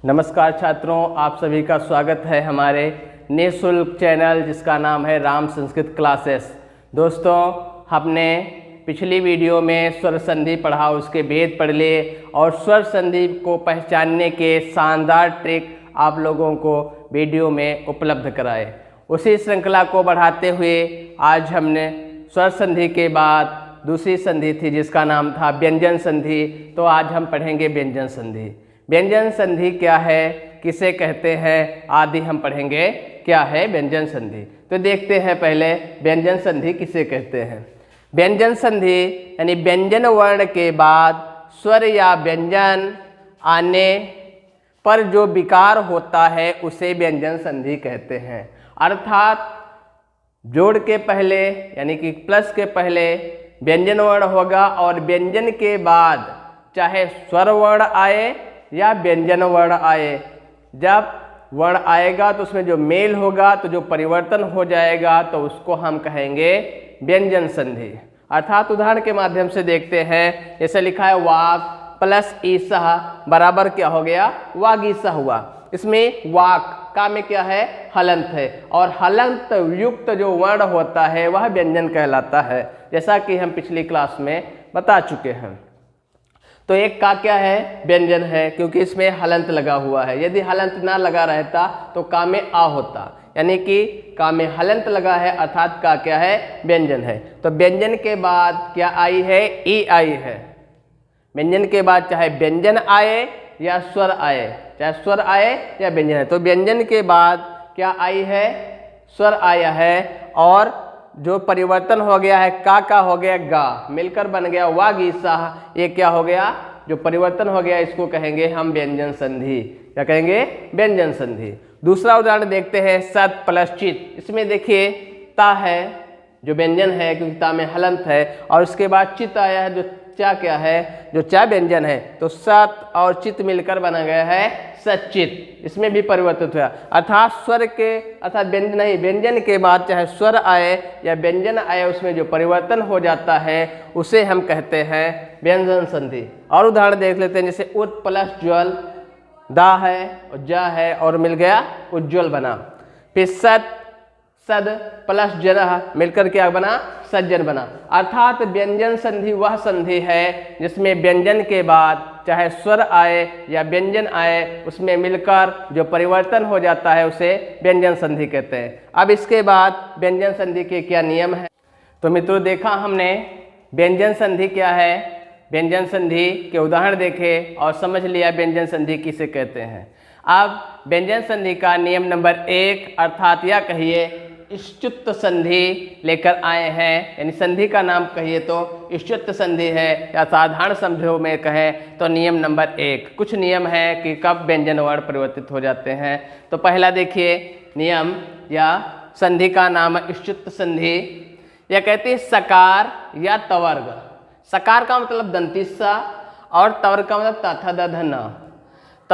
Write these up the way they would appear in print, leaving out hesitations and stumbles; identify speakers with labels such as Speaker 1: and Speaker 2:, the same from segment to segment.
Speaker 1: नमस्कार छात्रों, आप सभी का स्वागत है हमारे निःशुल्क चैनल जिसका नाम है राम संस्कृत क्लासेस। दोस्तों, हमने पिछली वीडियो में स्वर संधि पढ़ा, उसके भेद पढ़ लिए और स्वर संधि को पहचानने के शानदार ट्रिक आप लोगों को वीडियो में उपलब्ध कराए। उसी श्रृंखला को बढ़ाते हुए आज हमने स्वर संधि के बाद दूसरी संधि थी जिसका नाम था व्यंजन संधि, तो आज हम पढ़ेंगे व्यंजन संधि। व्यंजन संधि क्या है, किसे कहते हैं, आदि हम पढ़ेंगे। क्या है व्यंजन संधि, तो देखते हैं पहले व्यंजन संधि किसे कहते हैं। व्यंजन संधि यानी व्यंजन वर्ण के बाद स्वर या व्यंजन आने पर जो विकार होता है उसे व्यंजन संधि कहते हैं। अर्थात जोड़ के पहले यानी कि प्लस के पहले व्यंजन वर्ण होगा और व्यंजन के बाद चाहे स्वर वर्ण आए या व्यंजन वर्ण आए, जब वर्ण आएगा तो उसमें जो मेल होगा तो जो परिवर्तन हो जाएगा तो उसको हम कहेंगे व्यंजन संधि। अर्थात उदाहरण के माध्यम से देखते हैं, जैसे लिखा है वाक प्लस ईसा बराबर क्या हो गया, वागीसा हुआ। इसमें वाक का में क्या है, हलंत है और हलंत युक्त जो वर्ण होता है वह व्यंजन कहलाता है, जैसा कि हम पिछली क्लास में बता चुके हैं। तो एक का क्या है, व्यंजन है, क्योंकि इसमें हलंत लगा हुआ है। यदि हलंत ना लगा रहता तो का में आ होता, यानी कि का में हलंत लगा है अर्थात का क्या है, व्यंजन है। तो व्यंजन के बाद क्या आई है, ई आई है। व्यंजन के बाद चाहे व्यंजन आए या स्वर आए, चाहे स्वर आए या व्यंजन है, तो व्यंजन के बाद क्या आई है, स्वर आया है और जो परिवर्तन हो गया है का हो गया गा, मिलकर बन गया वागीसा। ये क्या हो गया, जो परिवर्तन हो गया इसको कहेंगे हम व्यंजन संधि। क्या कहेंगे, व्यंजन संधि। दूसरा उदाहरण देखते हैं, सत प्लस चित। इसमें देखिए ता है जो व्यंजन है क्योंकि ता में हलंत है, और उसके बाद चित आया है जो चा क्या है, जो चा व्यंजन है, तो सत और चित मिलकर बना गया है सचित। इसमें भी परिवर्तित हुआ, अर्थात स्वर के अर्थात व्यंजन नहीं, व्यंजन के बाद चाहे स्वर आए या व्यंजन आए उसमें जो परिवर्तन हो जाता है उसे हम कहते हैं व्यंजन संधि। और उदाहरण देख लेते हैं, जैसे उत प्लस ज्वल, दा है और जा है और मिल गया उज्ज्वल बना। फिर सत सद प्लस जन मिलकर क्या बना, सज्जन बना। अर्थात व्यंजन संधि वह संधि है जिसमें व्यंजन के बाद चाहे स्वर आए या व्यंजन आए उसमें मिलकर जो परिवर्तन हो जाता है उसे व्यंजन संधि कहते हैं। अब इसके बाद व्यंजन संधि के क्या नियम है, तो मित्रों देखा हमने व्यंजन संधि क्या है, व्यंजन संधि के उदाहरण देखे और समझ लिया व्यंजन संधि किसे कहते हैं। अब व्यंजन संधि का नियम नंबर 1 अर्थात या कहिए इष्टुत संधि लेकर आए हैं, यानी संधि का नाम कहिए तो इष्टुत संधि है, या साधारण शब्दों में कहें तो नियम नंबर 1। कुछ नियम है कि कब व्यंजन वर्ण परिवर्तित हो जाते हैं। तो पहला देखिए नियम या संधि का नाम इष्टुत संधि। यह कहती है सकार या तवर्ग। सकार का मतलब दंतिस्सा और तवर्ग का मतलब त थ द ध न, त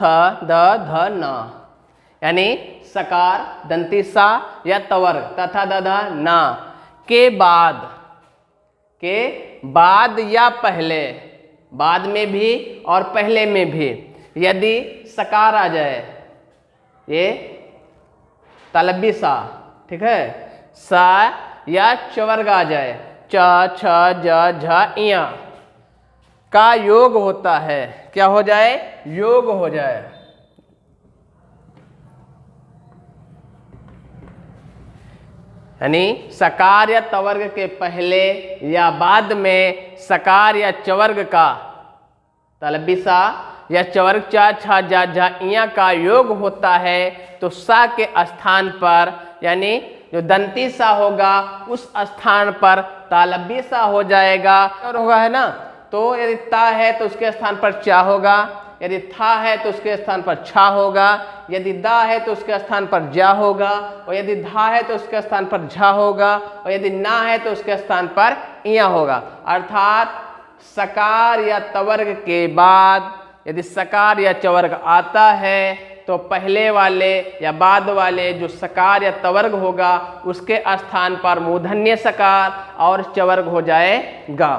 Speaker 1: थ द ध न, यानी सकार दंतिस्सा या तवर्ग तथा दधा ना के बाद या पहले, बाद में भी और पहले में भी यदि सकार आ जाए, ये तलबी सा, ठीक है, सा या चवर्ग आ जाए, च छ ज झ इया का योग होता है, क्या हो जाए, योग हो जाए। यानी सकार या तवर्ग के पहले या बाद में सकार या चवर्ग का तलबिसा या चवर्ग चा छा जा झा इया का योग होता है, तो सा के स्थान पर यानी जो दंती सा होगा उस स्थान पर तालबी सा हो जाएगा और होगा, है ना। तो यदि ता है तो उसके स्थान पर चा होगा, यदि था है तो उसके स्थान पर छा होगा, यदि दा है तो उसके स्थान पर जा होगा, और यदि धा है तो उसके स्थान पर झा होगा, और यदि ना है तो उसके स्थान पर इया होगा। अर्थात सकार या तवर्ग के बाद यदि सकार या चवर्ग आता है तो पहले वाले या बाद वाले जो सकार या तवर्ग होगा उसके स्थान पर मूर्धन्य सकार और चवर्ग हो जाएगा।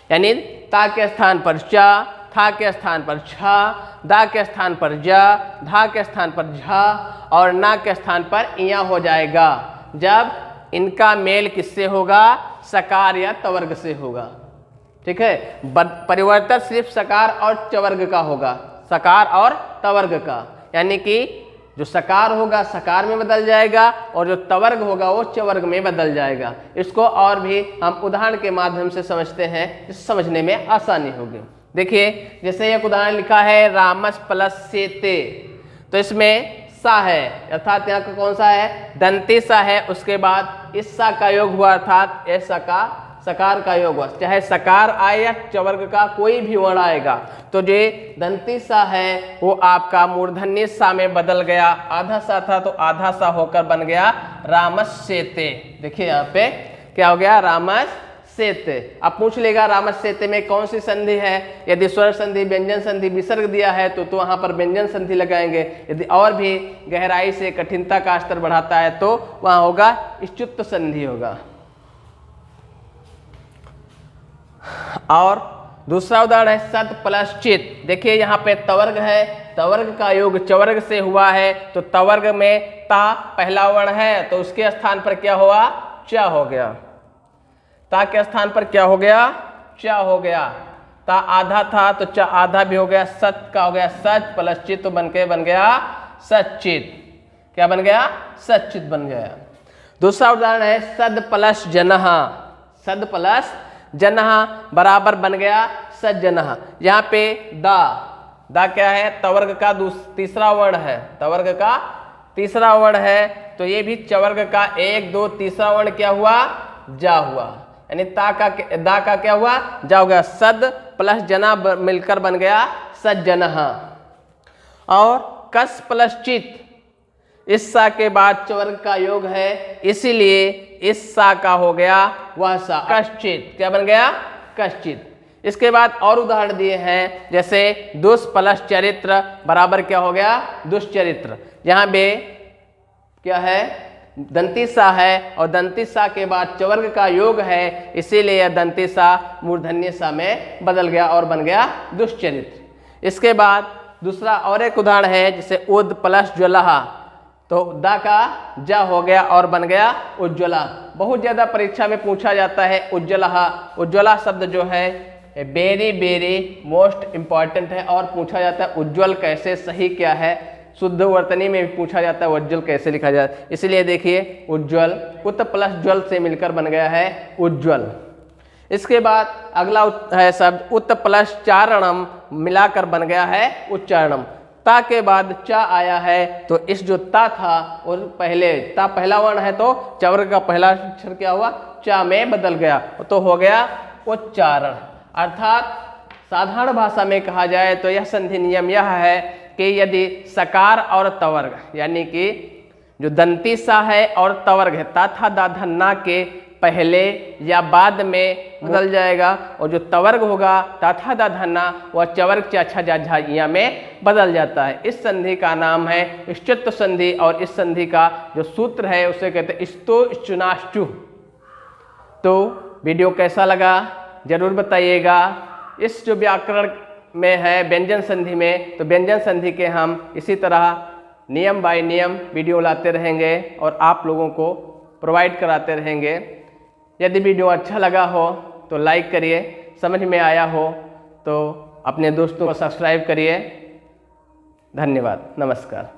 Speaker 1: यानी ता के स्थान पर चा, था के स्थान पर छ, दा के स्थान पर ज, धा के स्थान पर झ और ना के स्थान पर इया हो जाएगा जब इनका मेल किससे होगा, सकार या तवर्ग से होगा। ठीक है, परिवर्तन सिर्फ सकार और चवर्ग का होगा, सकार और तवर्ग का, यानी कि जो सकार होगा सकार में बदल जाएगा और जो तवर्ग होगा वो चवर्ग में बदल जाएगा। इसको और भी हम उदाहरण के माध्यम से समझते हैं, इस समझने में आसानी होगी। देखिए जैसे एक उदाहरण लिखा है रामस प्लस सेते, तो इसमें सा है अर्थात यहाँ का कौन सा है, दंती सा है, उसके बाद इस सा का योग हुआ अर्थात ऐसा का सकार का योग हुआ, चाहे सकार आए या चवर्ग का कोई भी वर्ण आएगा तो जो दंती सा है वो आपका मूर्धन्य सा में बदल गया, आधा सा था तो आधा सा होकर बन गया रामस सेते। देखिए यहाँ पे क्या हो गया, रामस सेते। अब पूछ लेगा रामस सेते में कौन सी संधि है, यदि स्वर संधि, व्यंजन संधि, विसर्ग दिया है तो वहां पर व्यंजन संधि लगाएंगे, यदि और भी गहराई से कठिनता का स्तर बढ़ाता है तो वहां होगा इच्युत संधि होगा। और दूसरा उदाहरण है सत प्लस चित। देखिए यहाँ पे तवर्ग है, तवर्ग का योग चवर्ग से हुआ है तो तवर्ग में ता पहला वर्ण है तो उसके स्थान पर क्या हुआ, च हो गया। ता के स्थान पर क्या हो गया, च हो गया। ता आधा था तो च आधा भी हो गया, सत का हो गया सच प्लस चित तो बन गया सचित। क्या बन गया, सचित बन गया। दूसरा उदाहरण है सद प्लस जनः, सद प्लस जनः बराबर बन गया सज्जनः। यहाँ पे दा, दा क्या है, तवर्ग का तीसरा वर्ण है, तवर्ग का तीसरा वर्ण है तो ये भी चवर्ग का 1 2 तीसरा वर्ण क्या हुआ, जा हुआ, यानी दा का क्या हुआ, जा हो गया। सद प्लस जना मिलकर बन गया सज्जनः। और कस प्लस चित, इस सा के बाद चवर्ग का योग है इसीलिए इस सा का हो गया वह सा कश्चित। क्या बन गया, कश्चित। इसके बाद और उदाहरण दिए हैं जैसे दुष् प्लस चरित्र बराबर क्या हो गया, दुष्चरित्र। यहाँ पे क्या है, दंती सा है और दंती सा के बाद चवर्ग का योग है इसीलिए यह दंती सा मूर्धन्य सा में बदल गया और बन गया दुष्चरित्र। इसके बाद दूसरा और एक उदाहरण है जैसे उद प्लस ज्वलहा, तो दा का जा हो गया और बन गया उज्ज्वला। बहुत ज्यादा परीक्षा में पूछा जाता है उज्ज्वला। उज्ज्वला शब्द जो है वेरी वेरी मोस्ट इंपॉर्टेंट है और पूछा जाता है उज्ज्वल कैसे, सही क्या है, शुद्ध वर्तनी में भी पूछा जाता है उज्ज्वल कैसे लिखा जाता है। इसलिए देखिए उज्ज्वल उत प्लस ज्वल से मिलकर बन गया है उज्ज्वल। इसके बाद अगला है शब्द उत प्लस चारणम मिलाकर बन गया है उच्चारणम। ता के बाद चा आया है तो इस जो ता था और पहले ता पहला वर्ण है तो चवर्ग का पहला अक्षर क्या हुआ, चा में बदल गया तो हो गया उच्चारण। अर्थात साधारण भाषा में कहा जाए तो यह संधि नियम यह है कि यदि सकार और तवर्ग यानी कि जो दंती सा है और तवर्ग है ता था दा धा ना के पहले या बाद में बदल जाएगा और जो तवर्ग होगा ता था दा धा ना वह चवर्ग चा छा जा झा या में बदल जाता है। इस संधि का नाम है इष्टुत संधि और इस संधि का जो सूत्र है उसे कहते हैं स्तो चुनाश्चु। तो वीडियो कैसा लगा जरूर बताइएगा। इस जो व्याकरण में है व्यंजन संधि में, तो व्यंजन संधि के हम इसी तरह नियम बाय नियम वीडियो लाते रहेंगे और आप लोगों को प्रोवाइड कराते रहेंगे। यदि वीडियो अच्छा लगा हो तो लाइक करिए, समझ में आया हो तो अपने दोस्तों को सब्सक्राइब करिए। धन्यवाद, नमस्कार।